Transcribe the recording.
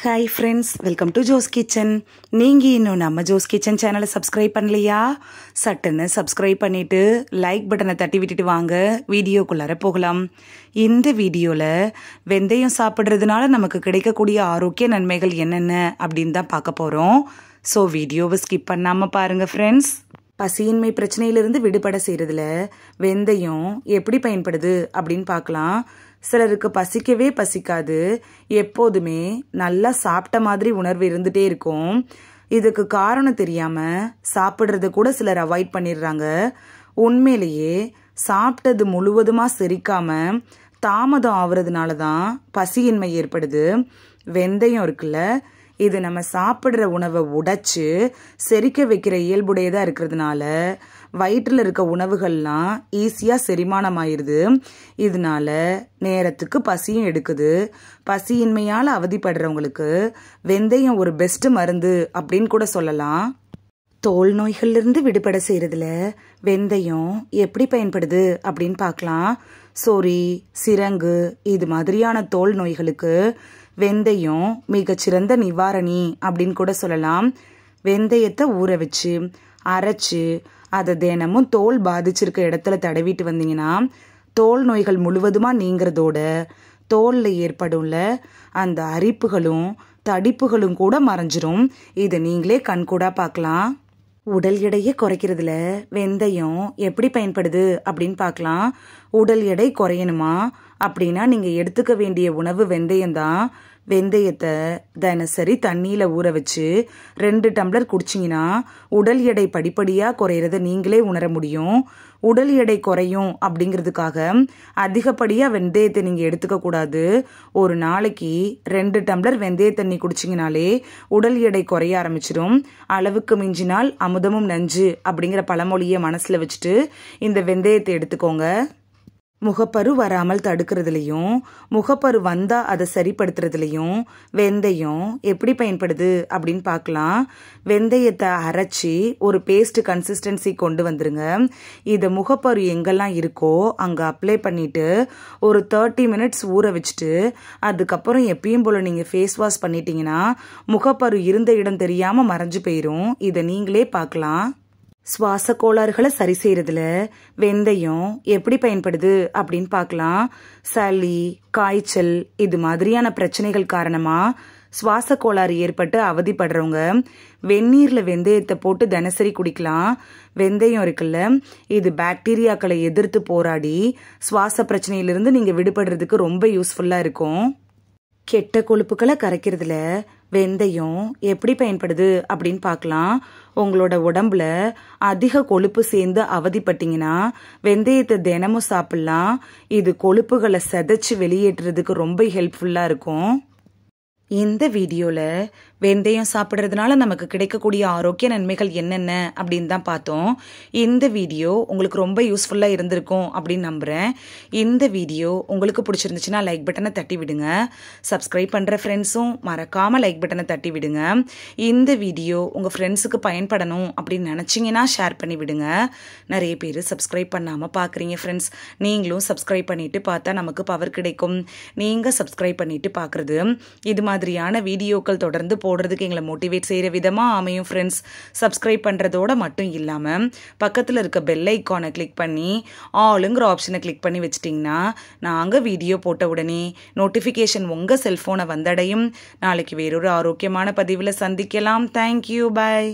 Hi friends, welcome to Jo's kitchen. நீங்கள் இன்னும் நம்ம ஜோஸ் கிச்சன் சேனலை சப்ஸ்கிரைப் பண்ணலையா? சட்டுன்னு சப்ஸ்கிரைப் பண்ணிவிட்டு லைக் பட்டனை தட்டி விட்டுட்டு வாங்க, வீடியோக்குள்ளார போகலாம். இந்த வீடியோவில் வெந்தயம் சாப்பிட்றதுனால நமக்கு கிடைக்கக்கூடிய ஆரோக்கிய நன்மைகள் என்னென்ன அப்படின்னு தான் பார்க்க போகிறோம். ஸோ வீடியோவை ஸ்கிப் பண்ணாமல் பாருங்கள் ஃப்ரெண்ட்ஸ். பசியின்மை பிரச்சனையிலிருந்து விடுபட செய்கிறதுல வெந்தயம் எப்படி பயன்படுது அப்படின்னு பார்க்கலாம். சிலருக்கு பசிக்கவே பசிக்காது, எப்போதுமே நல்லா சாப்பிட்ட மாதிரி உணர்வு இருந்துகிட்டே இருக்கும். இதுக்கு காரணம் தெரியாமல் சாப்பிட்றத கூட சிலர் அவாய்ட் பண்ணிடுறாங்க. உண்மையிலேயே சாப்பிட்டது முழுவதுமாக செரிக்காமல் தாமதம் ஆகுறதுனால தான் பசியின்மை ஏற்படுது. வெந்தயம் இருக்குல்ல, இது நம்ம சாப்பிட்ற உணவை உடைச்சு செரிக்க வைக்கிற இயல்புடையதாக இருக்கிறதுனால வயிற்றில் இருக்க உணவுகள்லாம் ஈஸியாக செரிமானம் ஆயிடுது. இதனால நேரத்துக்கு பசியும் எடுக்குது. பசியின்மையால் அவதிப்படுறவங்களுக்கு வெந்தயம் ஒரு பெஸ்ட் மருந்து அப்படின்னு கூட சொல்லலாம். தோல் நோய்கள்லேருந்து விடுபட செய்கிறதுல வெந்தயம் எப்படி பயன்படுது அப்படின்னு பார்க்கலாம். சொறி, சிரங்கு இது மாதிரியான தோல் நோய்களுக்கு வெந்தயம் மிகச்சிறந்த நிவாரணி அப்படின்னு கூட சொல்லலாம். வெந்தயத்தை ஊற வச்சு அரைச்சு அதை தினமும் தோல் பாதிச்சிருக்க இடத்துல தடவிட்டு வந்தீங்கன்னா தோல் நோய்கள் முழுவதுமாக நீங்கிறதோட தோலில் ஏற்படும்ல அந்த அரிப்புகளும் தடிப்புகளும் கூட மறைஞ்சிரும். இதை நீங்களே கண்கூடா பார்க்கலாம். உடல் எடையை குறைக்கிறதுல வெந்தயம் எப்படி பயன்படுது அப்படின்னு பார்க்கலாம். உடல் எடை குறையணுமா அப்படின்னா நீங்கள் எடுத்துக்க வேண்டிய உணவு வெந்தயம் தான். வெந்தயத்தை தினசரி தண்ணியில் ஊற வச்சு 2 டம்ளர் குடிச்சிங்கன்னா உடல் எடை படிப்படியாக குறையிறத நீங்களே உணர முடியும். உடல் எடை குறையும் அப்படிங்கிறதுக்காக அதிகப்படியாக வெந்தயத்தை நீங்கள் எடுத்துக்க கூடாது. ஒரு நாளைக்கு 2 டம்ளர் வெந்தய தண்ணி குடிச்சிங்கனாலே உடல் எடை குறைய ஆரம்பிச்சிடும். அளவுக்கு மிஞ்சினால் அமுதமும் நஞ்சு அப்படிங்கிற பழமொழியை மனசில் வச்சுட்டு இந்த வெந்தயத்தை எடுத்துக்கோங்க. முகப்பரு வராமல் தடுக்கிறதுலையும் முகப்பரு வந்தால் அதை சரிப்படுத்துறதுலையும் வெந்தயம் எப்படி பயன்படுது அப்படின்னு பார்க்கலாம். வெந்தயத்தை அரைச்சி ஒரு பேஸ்ட் கன்சிஸ்டன்சி கொண்டு வந்துருங்க. இதை முகப்பரு எங்கெல்லாம் இருக்கோ அங்கே அப்ளை பண்ணிவிட்டு ஒரு 30 மினிட்ஸ் ஊற வச்சுட்டு அதுக்கப்புறம் எப்பயும் போல் நீங்கள் ஃபேஸ் வாஷ் பண்ணிட்டீங்கன்னா முகப்பரு இருந்த இடம் தெரியாமல் மறைஞ்சு போயிடும். இதை நீங்களே பார்க்கலாம். சுவாச கோளாறுகளை சரி செய்யறதுல வெந்தயம் எப்படி பயன்படுது அப்படின்னு பார்க்கலாம். சளி, காய்ச்சல் இது மாதிரியான பிரச்சனைகள் காரணமா சுவாச கோளாறு ஏற்பட்டு அவதிப்படுறவங்க வெந்நீரில் வெந்தயத்தை போட்டு தினசரி குடிக்கலாம். வெந்தயம் இருக்குல்ல, இது பாக்டீரியாக்களை எதிர்த்து போராடி சுவாச பிரச்சனையிலிருந்து நீங்கள் விடுபடுறதுக்கு ரொம்ப யூஸ்ஃபுல்லாக இருக்கும். கெட்ட கொழுப்புகளை கரைக்கிறதுல வெந்தயம் எப்படி பயன்படுது அப்படின்னு பார்க்கலாம். உங்களோட உடம்புல அதிக கொழுப்பு சேர்ந்து அவதிப்பட்டீங்கன்னா வெந்தயத்தை தினமும் சாப்பிடலாம். இது கொழுப்புகளை செதைச்சு வெளியேற்றுறதுக்கு ரொம்ப ஹெல்ப்ஃபுல்லாக இருக்கும். இந்த வீடியோவில் வெந்தயம் சாப்பிட்றதுனால நமக்கு கிடைக்கக்கூடிய ஆரோக்கிய நன்மைகள் என்னென்ன அப்படின்னு தான் பார்த்தோம். இந்த வீடியோ உங்களுக்கு ரொம்ப யூஸ்ஃபுல்லாக இருந்திருக்கும் அப்படின்னு நம்புகிறேன். இந்த வீடியோ உங்களுக்கு பிடிச்சிருந்துச்சுன்னா லைக் பட்டனை தட்டி விடுங்க. சப்ஸ்கிரைப் பண்ணுற ஃப்ரெண்ட்ஸும் மறக்காமல் லைக் பட்டனை தட்டி விடுங்க. இந்த வீடியோ உங்கள் ஃப்ரெண்ட்ஸுக்கு பயன்படணும் அப்படின்னு நினச்சிங்கன்னா ஷேர் பண்ணி விடுங்க. நிறைய பேர் சப்ஸ்கிரைப் பண்ணாமல் பார்க்குறீங்க ஃப்ரெண்ட்ஸ். நீங்களும் சப்ஸ்கிரைப் பண்ணிவிட்டு பார்த்தா நமக்கு பவர் கிடைக்கும். நீங்கள் சப்ஸ்கிரைப் பண்ணிவிட்டு பார்க்குறது இது மாதிரியான வீடியோக்கள் தொடர்ந்து போடுறதுக்கு எங்களை மோட்டிவேட் செய்கிற விதமாக அமையும் ஃப்ரெண்ட்ஸ். சப்ஸ்கிரைப் பண்ணுறதோட மட்டும் இல்லாமல் பக்கத்தில் இருக்க பெல் ஐக்கானை கிளிக் பண்ணி ஆளுங்கிற ஆப்ஷனை கிளிக் பண்ணி வச்சிட்டிங்கன்னா நாங்கள் வீடியோ போட்ட உடனே நோட்டிஃபிகேஷன் உங்கள் செல்ஃபோனை வந்தடையும். நாளைக்கு வேறொரு ஆரோக்கியமான பதிவில் சந்திக்கலாம். தேங்க்யூ, பாய்.